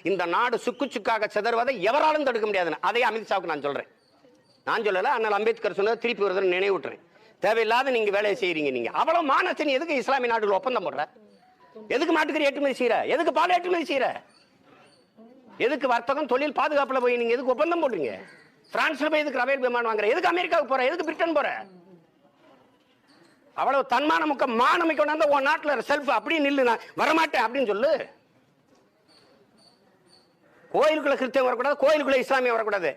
இந்த நாடு சுக்கு சுக்காக சிதறுவதை எவராலும் தடுக்க முடியாதுன்னு அதே அமித்ஷாவுக்கு நான் சொல்றேன். நான் சொல்லல, அண்ணல் அம்பேத்கர் சொன்னதை திருப்பி ஒரு நினைவுட்டுறேன். தேவையில்லாத நீங்க வேலையை செய்யறீங்க. நீங்க அவ்வளவு மானத்தின் எதுக்கு இஸ்லாமிய நாடுகள் ஒப்பந்தம் போடுற? எதுக்கு மாட்டுக்கறி ஏற்றுமதி செய்யற? எதுக்கு பால் ஏற்றுமதி செய்யற? எதுக்கு வர்த்தகம் தொழில் பாதுகாப்புல போய் நீங்க எதுக்கு ஒப்பந்தம் போடுறீங்க? பிரான்ஸ்ல போய் எதுக்கு ரஃபேல் விமானம் வாங்குற? எதுக்கு அமெரிக்காவுக்கு போற? எதுக்கு பிரிட்டன் போற? அவ்வளவு தன்மானமுக்க மானமிக்க கொண்டாந்து உன் நாட்டுல செல்ஃப் அப்படியே நில்லு, நான் வரமாட்டேன் அப்படின்னு சொல்லு. கோயிலுக்குள்ள கிறிஸ்தவம் வரக்கூடாது, கோயிலுக்குள்ள இஸ்லாமியம் வரக்கூடாது.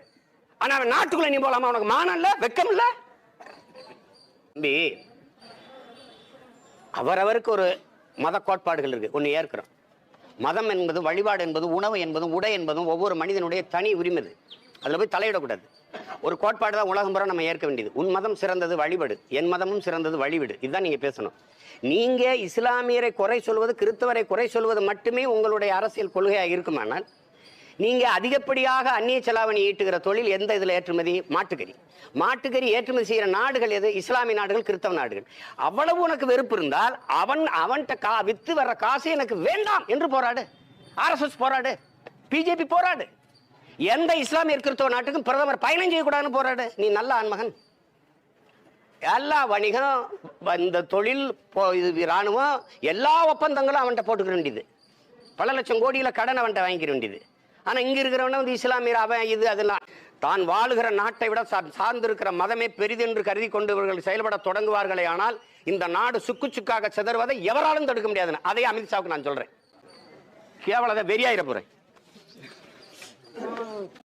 ஆனா அவன் நாட்டுக்குள்ள நீ போலாமா? உனக்கு மானம் இல்ல, வெக்கம் இல்ல? அவரவருக்கு ஒரு மத கோட்பாடுகள் இருக்கு, ஒன்னு ஏற்கிறோம். மதம் என்பது, வழிபாடு என்பது, உணவு என்பதும் உடை என்பதும் ஒவ்வொரு மனிதனுடைய தனி உரிமை. அதுல போய் தலையிடக்கூடாது. ஒரு கோட்பாடு தான் உலகம் பூரா நம்ம ஏற்க வேண்டியது. உன் மதம் சிறந்தது, வழிபடு. என் மதமும் சிறந்தது, வழிவிடு. இதுதான் நீங்க பேசணும். நீங்க இஸ்லாமியரை குறை சொல்வது, கிறிஸ்தவரை குறை சொல்வது மட்டுமே உங்களுடைய அரசியல் கொள்கையாக இருக்குமானால், நீங்க அதிகப்படியாக அந்நிய செலாவணி ஈட்டுகிற தொழில் எந்த இதுல ஏற்றுமதி? மாட்டுக்கறி. மாட்டுக்கறி ஏற்றுமதி செய்யற நாடுகள் எது? இஸ்லாமிய நாடுகள், கிறிஸ்தவ நாடுகள். அவ்வளவு உனக்கு வெறுப்பு இருந்தால் அவன்கிட்ட வித்து வர்ற காசு எனக்கு வேண்டாம் என்று போராடு. RSS போராடு, பிஜேபி போராடு. எந்த இஸ்லாமிய கிறிஸ்தவ நாட்டுக்கும் பிரதமர் பயணம் செய்யக்கூடாதுன்னு போராடு. நீ நல்ல ஆண்மகன். எல்லா வணிகம், இந்த தொழில், இராணுவம், எல்லா ஒப்பந்தங்களும் அவன்கிட்ட போட்டுக்க வேண்டியது. பல லட்சம் கோடியில கடன் அவன்கிட்ட வாங்கிக்க வேண்டியது. ஆனா இங்க இருக்கிறவன வந்து இஸ்லாமியர் அவன் இது அதெல்லாம் தான் வாழுகிற நாட்டை விட சார்ந்திருக்கிற மதமே பெரிதென்று கருதி கொண்டு இவர்கள் செயல்பட தொடங்குவார்களே. ஆனால் இந்த நாடு சுக்கு சுக்காக சிதறுவதை எவராலும் தடுக்க முடியாதுன்னு அதே அமித்ஷாவுக்கு நான் சொல்றேன். கேவலதை வெறியாயிர போறேன்.